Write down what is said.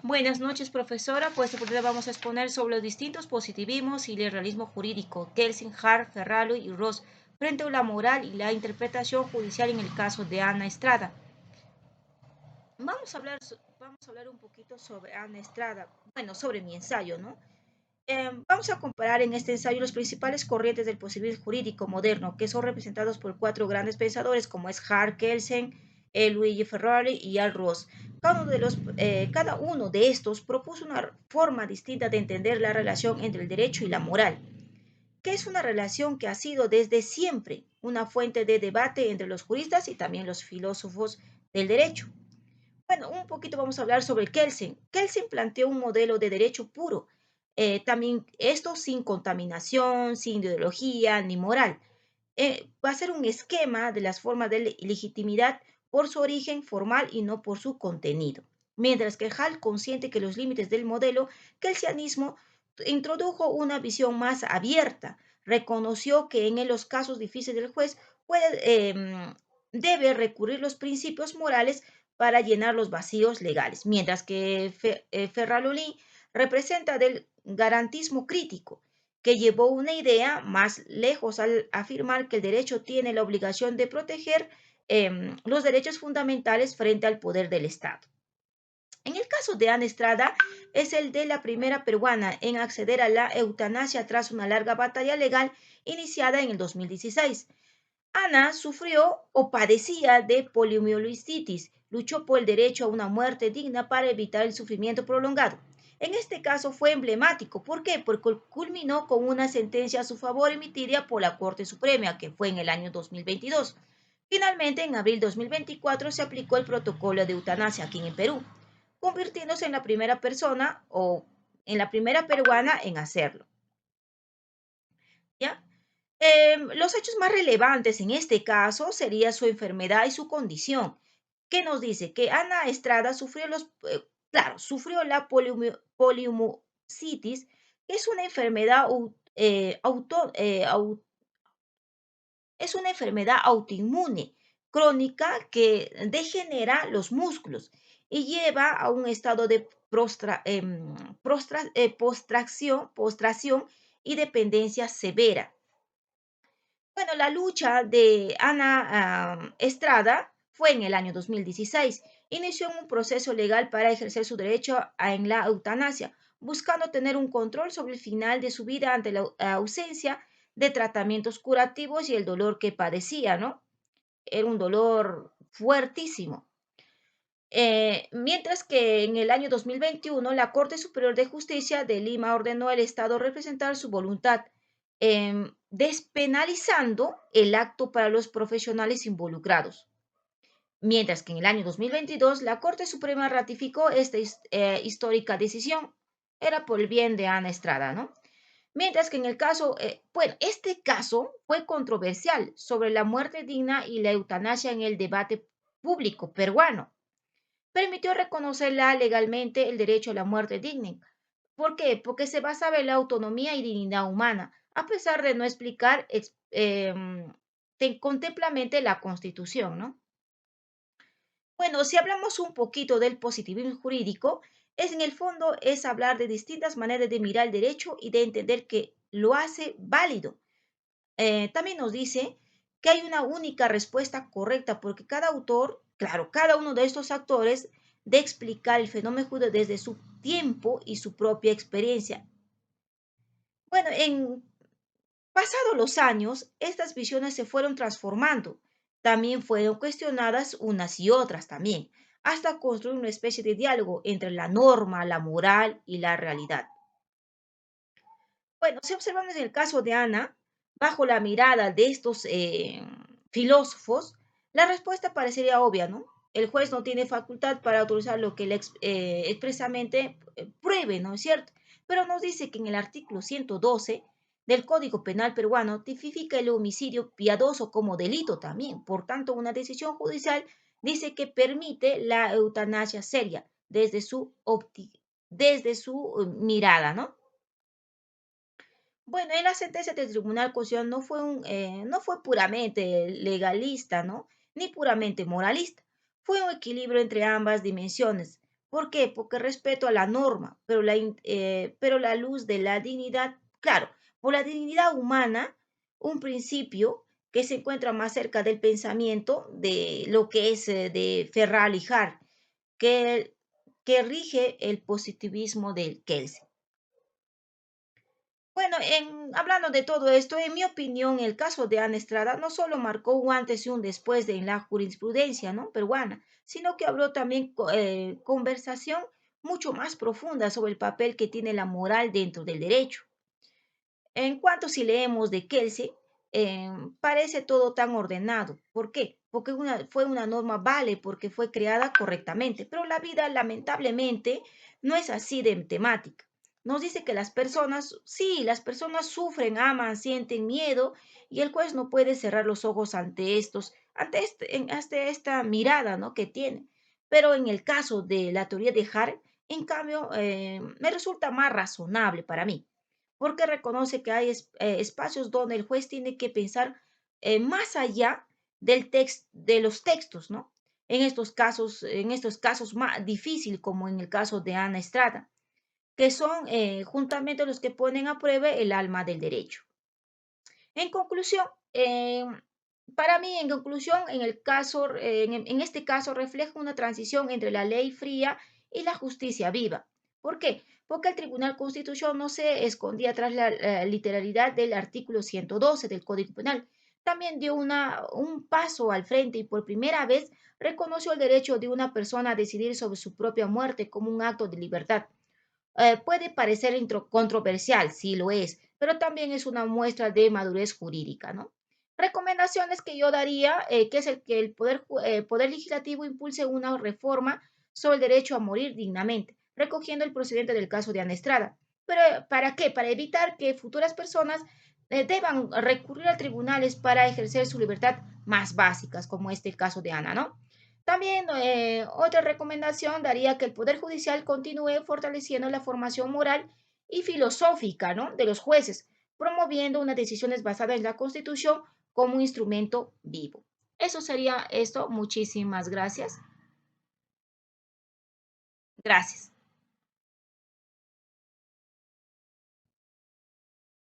Buenas noches, profesora. Pues ahorita vamos a exponer sobre los distintos positivismos y el realismo jurídico, Kelsen, Hart, Ferraro y Ross, frente a la moral y la interpretación judicial en el caso de Ana Estrada. Vamos a hablar un poquito sobre Ana Estrada, bueno, sobre mi ensayo, ¿no? Vamos a comparar en este ensayo los principales corrientes del positivismo jurídico moderno, que son representados por cuatro grandes pensadores como es Hart, Kelsen, Luigi Ferrari y Al Ross. Cada uno de estos propuso una forma distinta de entender la relación entre el derecho y la moral, que es una relación que ha sido desde siempre una fuente de debate entre los juristas y también los filósofos del derecho. Bueno, un poquito vamos a hablar sobre Kelsen. Kelsen planteó un modelo de derecho puro, también esto sin contaminación, sin ideología ni moral. Va a ser un esquema de las formas de legitimidad por su origen formal y no por su contenido. Mientras que Hall, consciente que los límites del modelo kelsianismo, introdujo una visión más abierta, reconoció que en los casos difíciles del juez debe recurrir los principios morales para llenar los vacíos legales, mientras que Ferralulí representa del garantismo crítico, que llevó una idea más lejos al afirmar que el derecho tiene la obligación de proteger los derechos fundamentales frente al poder del Estado. En el caso de Ana Estrada, es el de la primera peruana en acceder a la eutanasia tras una larga batalla legal iniciada en el 2016. Ana sufrió o padecía de poliomielitis, luchó por el derecho a una muerte digna para evitar el sufrimiento prolongado. En este caso fue emblemático. ¿Por qué? Porque culminó con una sentencia a su favor emitida por la Corte Suprema, que fue en el año 2022. Finalmente, en abril de 2024 se aplicó el protocolo de eutanasia aquí en Perú, convirtiéndose en la primera persona o en la primera peruana en hacerlo. ¿Ya? Los hechos más relevantes en este caso sería su enfermedad y su condición. ¿Qué nos dice? Que Ana Estrada sufrió la poliomielitis, que es una enfermedad es una enfermedad autoinmune crónica que degenera los músculos y lleva a un estado de postración y dependencia severa. Bueno, la lucha de Ana Estrada fue en el año 2016. Inició en un proceso legal para ejercer su derecho en la eutanasia, buscando tener un control sobre el final de su vida ante la ausencia de tratamientos curativos y el dolor que padecía, ¿no? Era un dolor fuertísimo. Mientras que en el año 2021 la Corte Superior de Justicia de Lima ordenó al Estado representar su voluntad, despenalizando el acto para los profesionales involucrados. Mientras que en el año 2022 la Corte Suprema ratificó esta histórica decisión. Era por el bien de Ana Estrada, ¿no? Mientras que en el caso, este caso fue controversial sobre la muerte digna y la eutanasia en el debate público peruano. Permitió reconocerla legalmente el derecho a la muerte digna. ¿Por qué? Porque se basaba en la autonomía y dignidad humana, a pesar de no explicar contempladamente la Constitución, ¿no? Bueno, si hablamos un poquito del positivismo jurídico, en el fondo es hablar de distintas maneras de mirar el derecho y de entender que lo hace válido. También nos dice que hay una única respuesta correcta porque cada autor, claro, cada uno de estos actores, de explicar el fenómeno jurídico desde su tiempo y su propia experiencia. Bueno, pasados los años, estas visiones se fueron transformando. También fueron cuestionadas unas y otras también, hasta construir una especie de diálogo entre la norma, la moral y la realidad. Bueno, si observamos el caso de Ana, bajo la mirada de estos filósofos, la respuesta parecería obvia, ¿no? El juez no tiene facultad para autorizar lo que él expresamente pruebe, ¿no es cierto? Pero nos dice que en el artículo 112 del Código Penal peruano tipifica el homicidio piadoso como delito también. Por tanto, una decisión judicial dice que permite la eutanasia seria desde su mirada, ¿no? Bueno, en la sentencia del Tribunal Constitucional no fue puramente legalista, ¿no? Ni puramente moralista. Fue un equilibrio entre ambas dimensiones, ¿Por qué? Porque respeto a la norma, pero la luz de la dignidad, claro, por la dignidad humana, un principio que se encuentra más cerca del pensamiento de lo que es de Ferral y Hart, que, que rige el positivismo del Kelsen. Bueno, hablando de todo esto, en mi opinión, el caso de Ana Estrada no solo marcó un antes y un después en la jurisprudencia, ¿no?, peruana, sino que abrió también conversación mucho más profunda sobre el papel que tiene la moral dentro del derecho. En cuanto si leemos de Kelsey, parece todo tan ordenado. ¿Por qué? Porque fue una norma vale, porque fue creada correctamente, pero la vida lamentablemente no es así de temática. Nos dice que las personas, sí, las personas sufren, aman, sienten miedo y el juez no puede cerrar los ojos ante ante esta mirada, ¿no?, que tiene. Pero en el caso de la teoría de Hart, en cambio, me resulta más razonable para mí porque reconoce que hay espacios donde el juez tiene que pensar más allá de los textos, ¿no? En estos casos más difíciles, como en el caso de Ana Estrada, que son juntamente los que ponen a prueba el alma del derecho. En conclusión, para mí, en conclusión, en este caso refleja una transición entre la ley fría y la justicia viva. ¿Por qué? Porque el Tribunal Constitucional no se escondía tras la literalidad del artículo 112 del Código Penal. También dio un paso al frente y por primera vez reconoció el derecho de una persona a decidir sobre su propia muerte como un acto de libertad. Puede parecer controversial, sí lo es, pero también es una muestra de madurez jurídica, ¿no? Recomendaciones que yo daría, que es el que Poder Legislativo impulse una reforma sobre el derecho a morir dignamente, recogiendo el procedente del caso de Ana Estrada. ¿Pero para qué? Para evitar que futuras personas deban recurrir a tribunales para ejercer su libertad más básicas, como este el caso de Ana, ¿no? También otra recomendación daría que el Poder Judicial continúe fortaleciendo la formación moral y filosófica, ¿no?, de los jueces, promoviendo unas decisiones basadas en la Constitución como un instrumento vivo. Eso sería esto. Muchísimas gracias. Gracias.